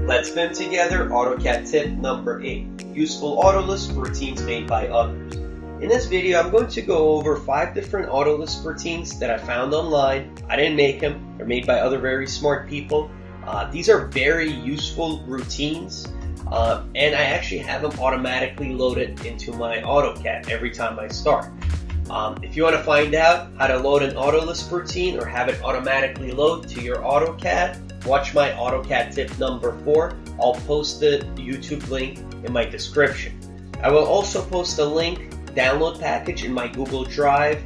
Let's spin together AutoCAD tip number 8, useful AutoLisp routines made by others. In this video, I'm going to go over 5 different AutoLisp routines that I found online. I didn't make them, they're made by other very smart people. These are very useful routines, and I actually have them automatically loaded into my AutoCAD every time I start. If you want to find out how to load an AutoLisp routine or have it automatically load to your AutoCAD, watch my AutoCAD tip number 4. I'll post the YouTube link in my description. I will also post a link download package in my Google Drive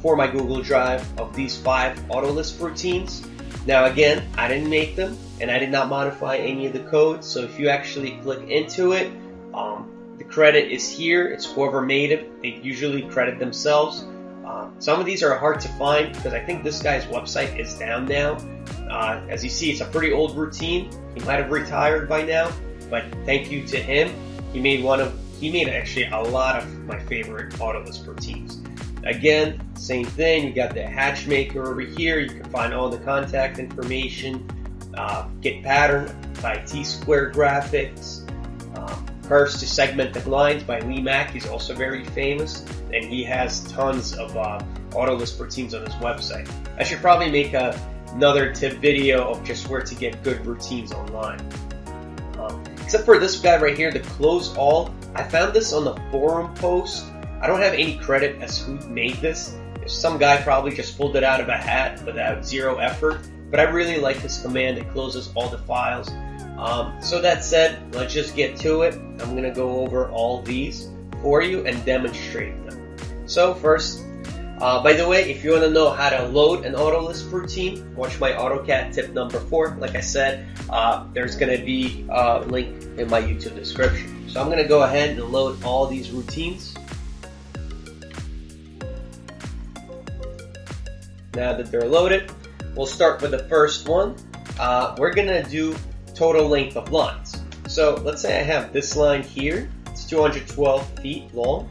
for my Google Drive of these 5 AutoLisp routines. Now again, I didn't make them and I did not modify any of the code, so if you actually click into it, the credit is here. It's whoever made it. They usually credit themselves. Some of these are hard to find because I think this guy's website is down now. As you see, it's a pretty old routine. He might have retired by now, but thank you to him. He made actually a lot of my favorite AutoLisp routines. Again, same thing. You got the hatch maker over here. You can find all the contact information. Get pattern by T-Square Graphics. Curves to Segmented Lines by Lee Mack. He's also very famous, and he has tons of AutoLisp routines on his website. I should probably make another tip video of just where to get good routines online. Except for this guy right here, the close all. I found this on the forum post. I don't have any credit as who made this. Some guy probably just pulled it out of a hat without zero effort. But I really like this command. It closes all the files. So that said, let's just get to it. I'm going to go over all these for you and demonstrate them. So first, by the way, if you want to know how to load an AutoLisp routine, watch my AutoCAD tip number 4. Like I said, there's going to be a link in my YouTube description. So I'm going to go ahead and load all these routines. Now that they're loaded, we'll start with the first one. We're going to do total length of lines. So let's say I have this line here. It's 212 feet long.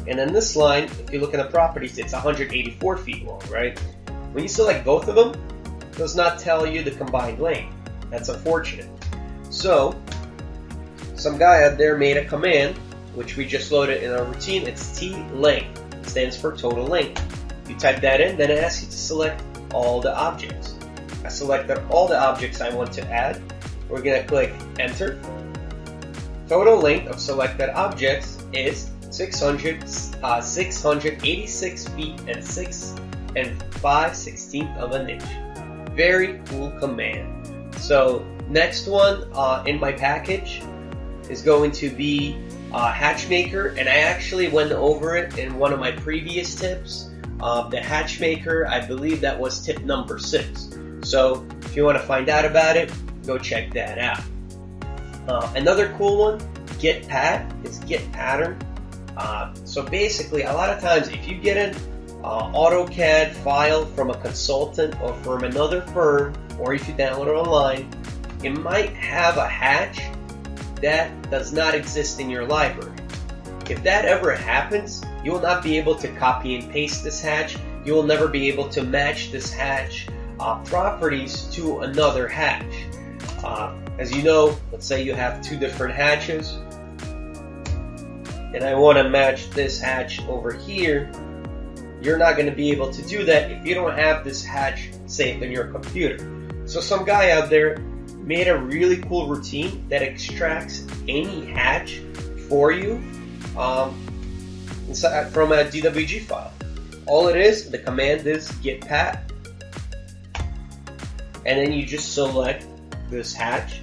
And then this line, if you look at the properties, it's 184 feet long, right? When you select both of them, it does not tell you the combined length. That's unfortunate. So some guy out there made a command, which we just loaded in our routine. It's TLEN. It stands for total length. You type that in, then it asks you to select all the objects. I selected all the objects I want to add. We're going to click enter. Total length of selected objects is 686 feet and 6 5/16 of an inch. Very cool command. So next one in my package is going to be hatch maker, and I actually went over it in one of my previous tips. The hatch maker, I believe that was tip number 6. So if you want to find out about it, go check that out. Another cool one, GETPAT, is get pattern. So basically, a lot of times if you get an AutoCAD file from a consultant or from another firm, or if you download it online, it might have a hatch that does not exist in your library. If that ever happens, you will not be able to copy and paste this hatch. You will never be able to match this hatch properties to another hatch. As you know, let's say you have 2 different hatches, and I want to match this hatch over here. You're not going to be able to do that if you don't have this hatch saved in your computer. So some guy out there made a really cool routine that extracts any hatch for you from a DWG file. All it is, the command is GETPAT, and then you just select this hatch,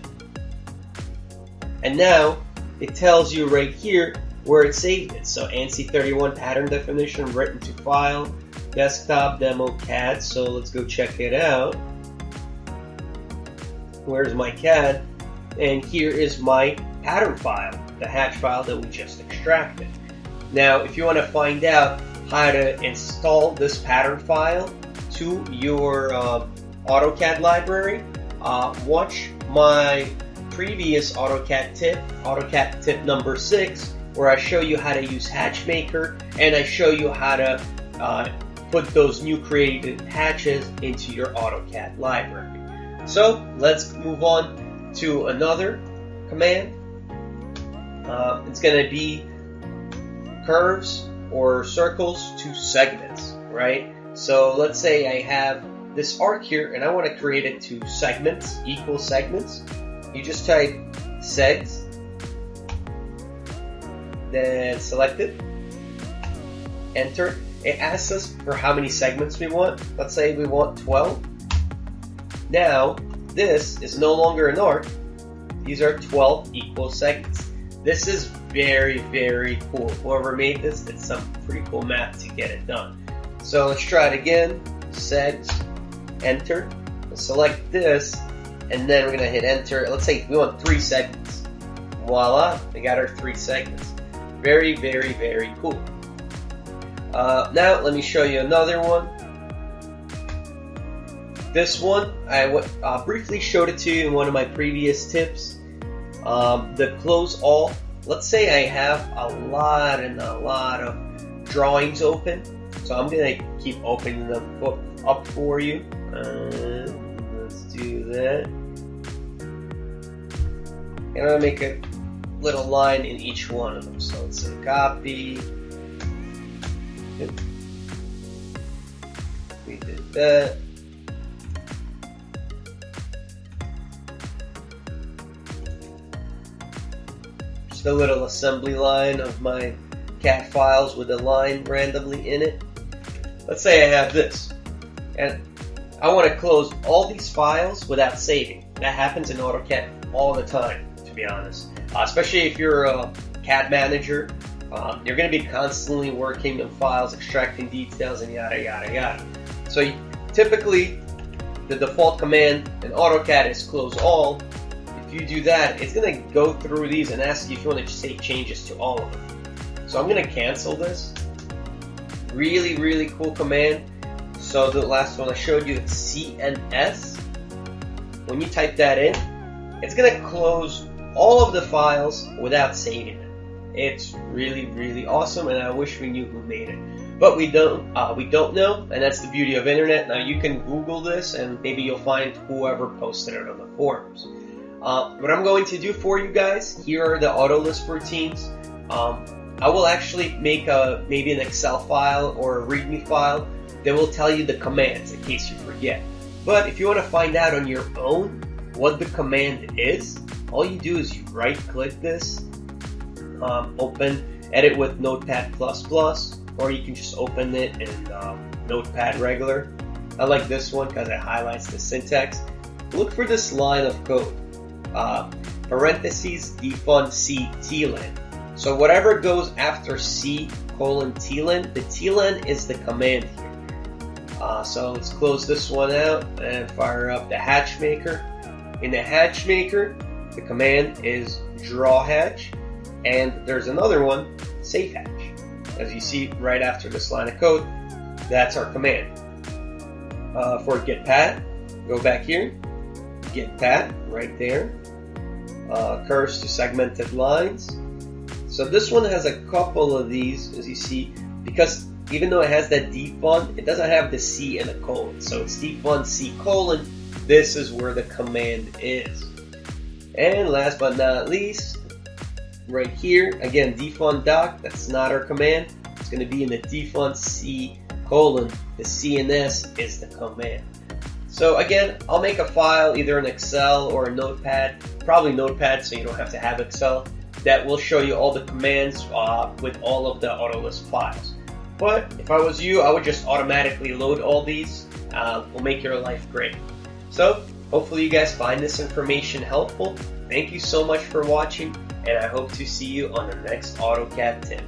and now it tells you right here where it saved it. So ANSI 31 pattern definition, written to file, desktop demo CAD. So let's go check it out. Where's my CAD? And here is my pattern file, the hatch file that we just extracted. Now if you want to find out how to install this pattern file to your AutoCAD library, watch my previous AutoCAD tip number 6, where I show you how to use Hatch Maker, and I show you how to put those new created hatches into your AutoCAD library. So let's move on to another command. It's going to be curves or circles to segments, right? So let's say I have this arc here and I want to create it to segments, equal segments. You just type SEGS, then select it, enter. It asks us for how many segments we want. Let's say we want 12. Now, this is no longer an arc. These are 12 equal segments. This is very, very cool. Whoever made this did some pretty cool math to get it done. So let's try it again. SEGS, enter. Let's select this, and then we're gonna hit enter. Let's say we want 3 segments. Voila, we got our 3 segments. Very, very, very cool. Now let me show you another one. This one, I briefly showed it to you in one of my previous tips. The close all. Let's say I have a lot of drawings open. So I'm going to keep opening them up for you. Let's do that. And I'm going to make a little line in each one of them. So let's say copy. We did that. Just a little assembly line of my CAD files with a line randomly in it. Let's say I have this, and I want to close all these files without saving. That happens in AutoCAD all the time, to be honest. Especially if you're a CAD manager, you're going to be constantly working on files, extracting details, and yada yada yada. So typically, the default command in AutoCAD is close all. If you do that, it's going to go through these and ask you if you want to save changes to all of them. So I'm going to cancel this. Really, really cool command. So the last one I showed you, it's CNS. When you type that in, it's going to close all of the files without saving it. It's really, really awesome, and I wish we knew who made it. But we don't know, and that's the beauty of internet. Now you can Google this, and maybe you'll find whoever posted it on the forums. What I'm going to do for you guys, here are the AutoLisp routines. I will actually make maybe an Excel file or a README file that will tell you the commands in case you forget. But if you want to find out on your own what the command is, all you do is you right-click this, open Edit with Notepad++, or you can just open it in Notepad regular. I like this one because it highlights the syntax. Look for this line of code, parentheses defun C TLEN. So whatever goes after C:TLEN, the TLEN is the command here. So let's close this one out and fire up the hatch maker. In the hatch maker, the command is DRAWHATCH, and there's another one, SAVEHATCH. As you see right after this line of code, that's our command. For GETPAT, go back here, GETPAT right there, curves to segmented lines. So this one has a couple of these, as you see, because even though it has that defun, it doesn't have the C and a colon. So it's defun C:. This is where the command is. And last but not least, right here, again, defun doc, that's not our command. It's going to be in the defun C:. The C and S is the command. So again, I'll make a file, either in Excel or a Notepad, probably Notepad so you don't have to have Excel, that will show you all the commands with all of the AutoLisp files. But if I was you, I would just automatically load all these. Will make your life great. So hopefully you guys find this information helpful. Thank you so much for watching, and I hope to see you on the next AutoCAD tip.